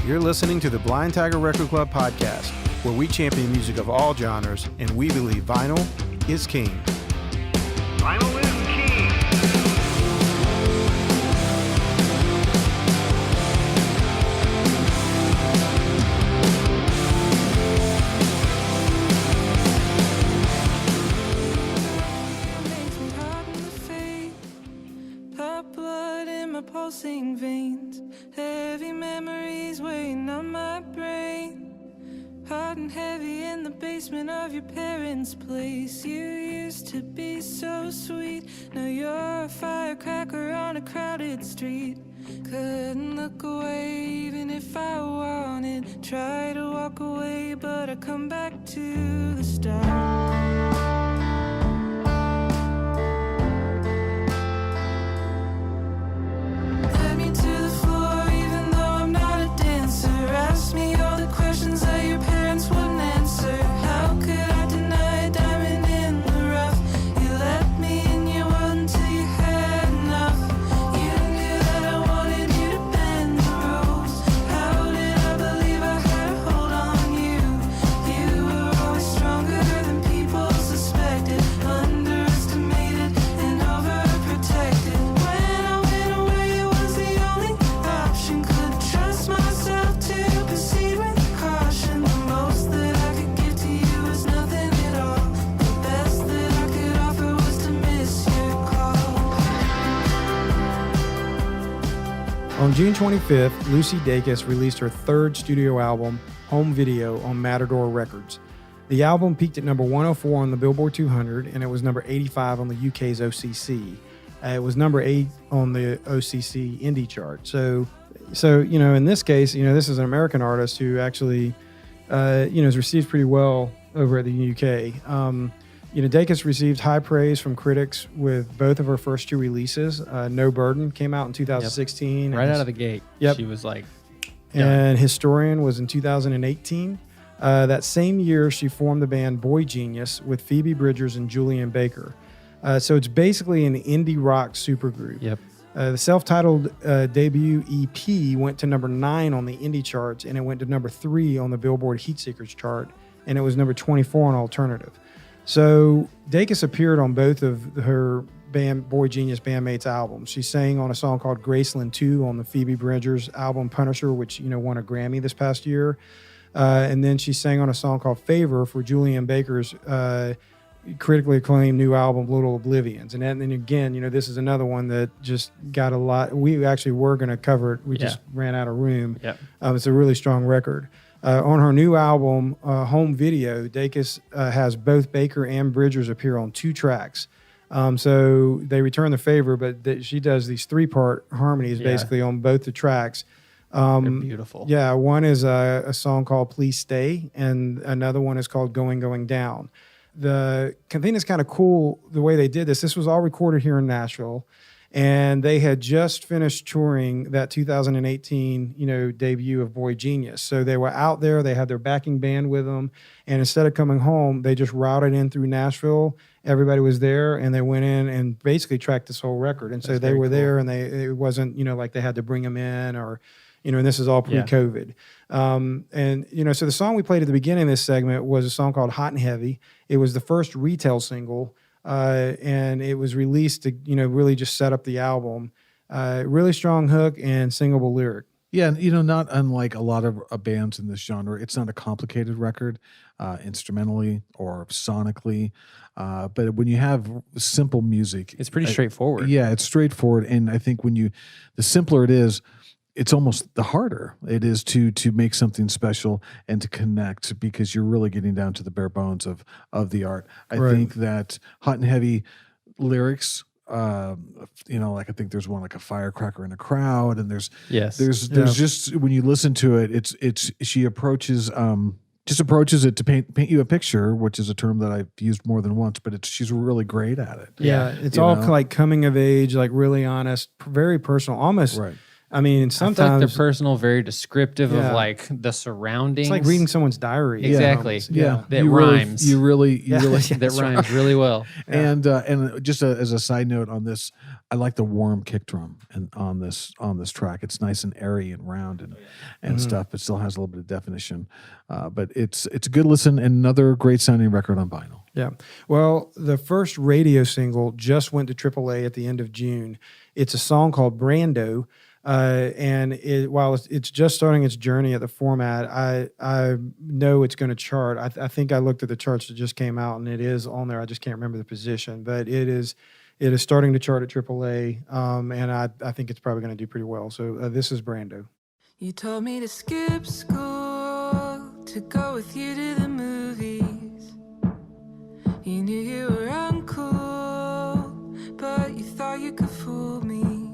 You're listening to the Blind Tiger Record Club podcast, where we champion music of all genres, and we believe vinyl is king. Vinyl is king. Makes me hot in the face, hot blood in my pulsing veins, heavy memories weighing on my brain. Hot and heavy in the basement of your parents' place. You used to be so sweet. Now you're a firecracker on a crowded street. Couldn't look away even if I wanted. Try to walk away, but I come back to the start. Let me to the floor even though I'm not a dancer. Ask me all the questions that your parents wouldn't answer. How could I deny a diamond in the rough? You let me in your world until you had enough. You knew that I wanted you to bend the rules. How did I believe I had a hold on you? You were always stronger than people suspected, underestimated and overprotected. When I went away, it was the only option. Couldn't trust myself to proceed with caution. The most that I could give to you was nothing at all. The best that I could offer was to miss your call. On June 25th, Lucy Dacus released her third studio album, Home Video, on Matador Records. The album peaked at number 104 on the Billboard 200, and it was number 85 on the UK's OCC. It was number 8 on the OCC indie chart. So in this case, this is an American artist who actually, is received pretty well over at the UK. Dacus received high praise from critics with both of her first two releases. No Burden came out in 2016. Right out of the gate. Yep. She was like, And Historian was in 2018. That same year, she formed the band Boy Genius with Phoebe Bridgers and Julian Baker. So it's basically an indie rock supergroup. Yep. The self-titled debut EP went to number 9 on the indie charts, and it went to number 3 on the Billboard Heatseekers chart, and it was number 24 on alternative. So Dacus appeared on both of her band Boy Genius bandmates' albums. She sang on a song called Graceland 2 on the Phoebe Bridgers album Punisher, which won a Grammy this past year. And then she sang on a song called Favor for Julian Baker's critically acclaimed new album Little Oblivions. And then again, this is another one that just got a lot. We actually were going to cover it. We just ran out of room. Yep. It's a really strong record. On her new album, Home Video, Dacus has both Baker and Bridgers appear on 2 tracks. So they return the favor, but she does these 3-part harmonies basically on both the tracks. they're beautiful. Yeah, one is a song called Please Stay, and another one is called Going Down. The thing is kind of cool the way they did this. This was all recorded here in Nashville, and they had just finished touring that 2018, debut of Boy Genius. So they were out there. They had their backing band with them, and instead of coming home, they just routed in through Nashville. Everybody was there, and they went in and basically tracked this whole record. And so they were there, and it wasn't, like they had to bring them in or, and this is all pre-COVID. So the song we played at the beginning of this segment was a song called Hot and Heavy. It was the first retail single, and it was released to, really just set up the album. Really strong hook and singable lyric. Yeah, not unlike a lot of bands in this genre, it's not a complicated record instrumentally or sonically, but when you have simple music, It's pretty straightforward. Yeah, it's straightforward, and I think the simpler it is, it's almost the harder it is to make something special and to connect, because you're really getting down to the bare bones of the art. I think that Hot and Heavy lyrics, I think there's one like a firecracker in a crowd, and there's just, when you listen to it, she approaches it to paint you a picture, which is a term that I've used more than once, but she's really great at it. Yeah, it's all like coming of age, like really honest, very personal, almost. Right. I mean, sometimes I feel like they're personal, very descriptive of like the surroundings. It's like reading someone's diary. Exactly. Yeah. That rhymes. That rhymes really well. And just as a side note on this, I like the warm kick drum and on this track. It's nice and airy and round and stuff. It still has a little bit of definition, but it's a good listen and another great sounding record on vinyl. Yeah. Well, the first radio single just went to AAA at the end of June. It's a song called Brando. And while it's just starting its journey at the format, I know it's going to chart. I think I looked at the charts that just came out, and it is on there. I just can't remember the position, but it is starting to chart at AAA, and I think it's probably going to do pretty well. So this is Brando. You told me to skip school to go with you to the movies. You knew you were uncool, but you thought you could fool me.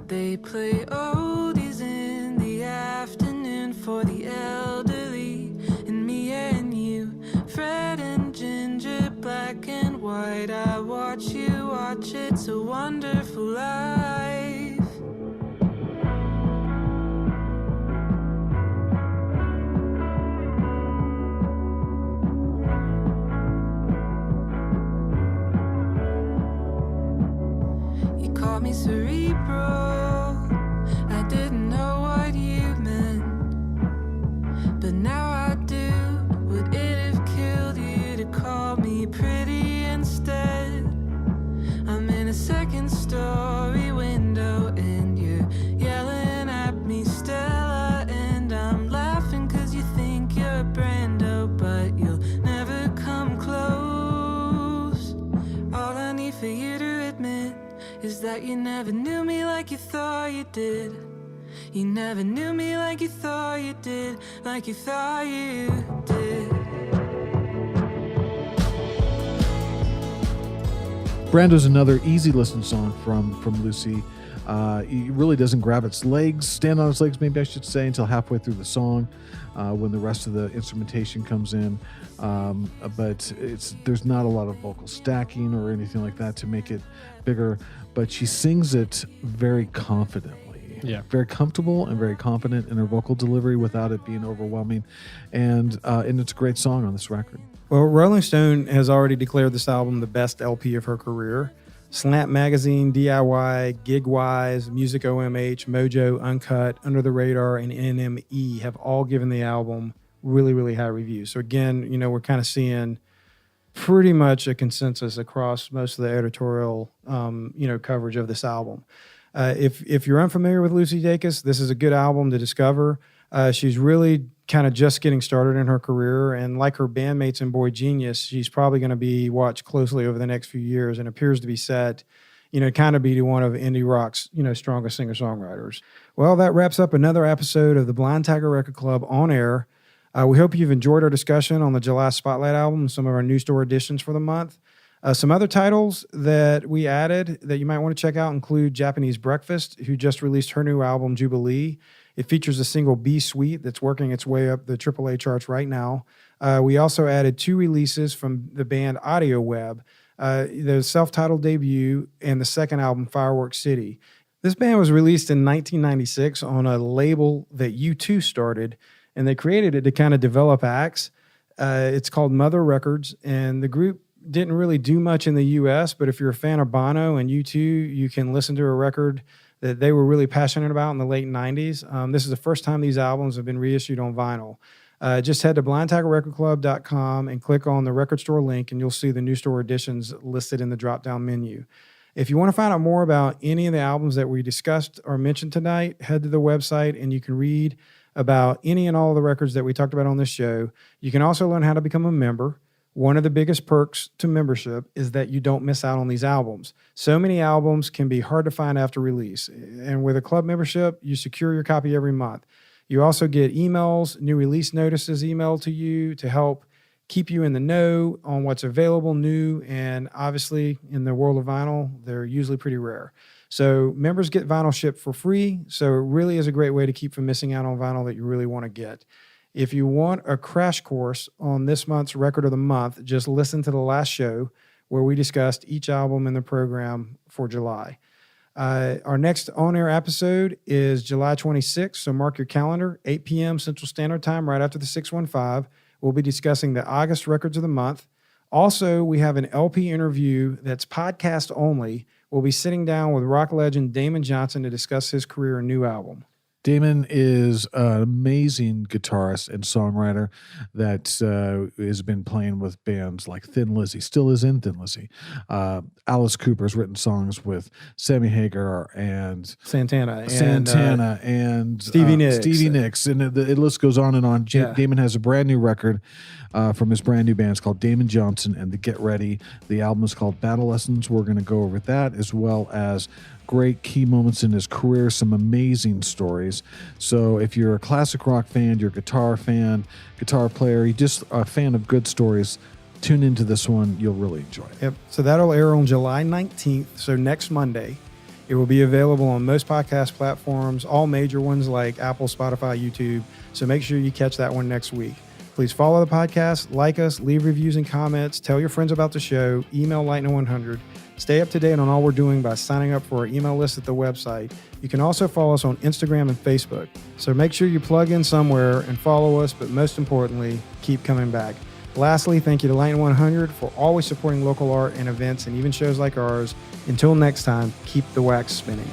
They play oldies in the afternoon for the elderly, and me and you, Fred and Ginger, black and white. I watch you watch, it's a wonderful life. You called me cerebral, I didn't know what you meant, but now I do. Would it have killed you to call me pretty instead? I'm in a second story window and you're yelling at me, Stella, and I'm laughing cause you think you're Brando, but you'll never come close. All I need for you to admit is that you never knew me like you thought you did. You never knew me like you thought you did, like you thought you did. Brando's another easy listen song from Lucy. It really doesn't grab its legs, stand on its legs, maybe I should say, until halfway through the song, when the rest of the instrumentation comes in. But there's not a lot of vocal stacking or anything like that to make it bigger. But she sings it very confidently, very comfortable and very confident in her vocal delivery without it being overwhelming. And it's a great song on this record. Well, Rolling Stone has already declared this album the best LP of her career. Slant Magazine, DIY, GigWise, Music OMH, Mojo, Uncut, Under the Radar, and NME have all given the album really, really high reviews. So again, we're kind of seeing pretty much a consensus across most of the editorial, coverage of this album. If you're unfamiliar with Lucy Dacus, this is a good album to discover. She's really kind of just getting started in her career, and like her bandmates in Boy Genius, she's probably going to be watched closely over the next few years and appears to be set, kind of be one of indie rock's, strongest singer-songwriters. Well, that wraps up another episode of the Blind Tiger Record Club on air. We hope you've enjoyed our discussion on the July Spotlight album and some of our new store additions for the month. Some other titles that we added that you might want to check out include Japanese Breakfast, who just released her new album, Jubilee. It features the single Be Sweet that's working its way up the AAA charts right now. We also added 2 releases from the band Audio Web, the self-titled debut and the second album, Fireworks City. This band was released in 1996 on a label that U2 started, and they created it to kind of develop acts. It's called Mother Records, and the group didn't really do much in the U.S., but if you're a fan of Bono and U2, you can listen to a record that they were really passionate about in the late 90s. This is the first time these albums have been reissued on vinyl. Just head to blindtigerrecordclub.com and click on the record store link, and you'll see the new store editions listed in the drop-down menu. If you want to find out more about any of the albums that we discussed or mentioned tonight, head to the website and you can read about any and all of the records that we talked about on this show. You can also learn how to become a member. One of the biggest perks to membership is that you don't miss out on these albums. So many albums can be hard to find after release. And with a club membership, you secure your copy every month. You also get emails, new release notices emailed to you to help keep you in the know on what's available, new, and obviously in the world of vinyl, they're usually pretty rare. So members get vinyl shipped for free. So it really is a great way to keep from missing out on vinyl that you really want to get. If you want a crash course on this month's Record of the Month, just listen to the last show where we discussed each album in the program for July. Our next on-air episode is July 26th, so mark your calendar, 8 p.m. Central Standard Time, right after the 615. We'll be discussing the August Records of the Month. Also, we have an LP interview that's podcast only. we'll be sitting down with rock legend Damon Johnson to discuss his career and new album. Damon is an amazing guitarist and songwriter that has been playing with bands like Thin Lizzy, still is in Thin Lizzy. Alice Cooper's written songs with Sammy Hagar and Santana and Stevie Nicks, and the list goes on and on. Yeah. Damon has a brand new record from his brand new band. It's called Damon Johnson and the Get Ready. The album is called Battle Lessons. We're going to go over that, as well as great key moments in his career, some amazing stories. So if you're a classic rock fan, you're a guitar fan, guitar player, you're just a fan of good stories, tune into this one. You'll really enjoy it. Yep. So that'll air on July 19th. So next Monday. It will be available on most podcast platforms, all major ones like Apple, Spotify, YouTube. So make sure you catch that one next week. Please follow the podcast, like us, leave reviews and comments, tell your friends about the show, email Lightning100. Stay up to date on all we're doing by signing up for our email list at the website. You can also follow us on Instagram and Facebook. So make sure you plug in somewhere and follow us, but most importantly, keep coming back. Lastly, thank you to Lightning 100 for always supporting local art and events and even shows like ours. Until next time, keep the wax spinning.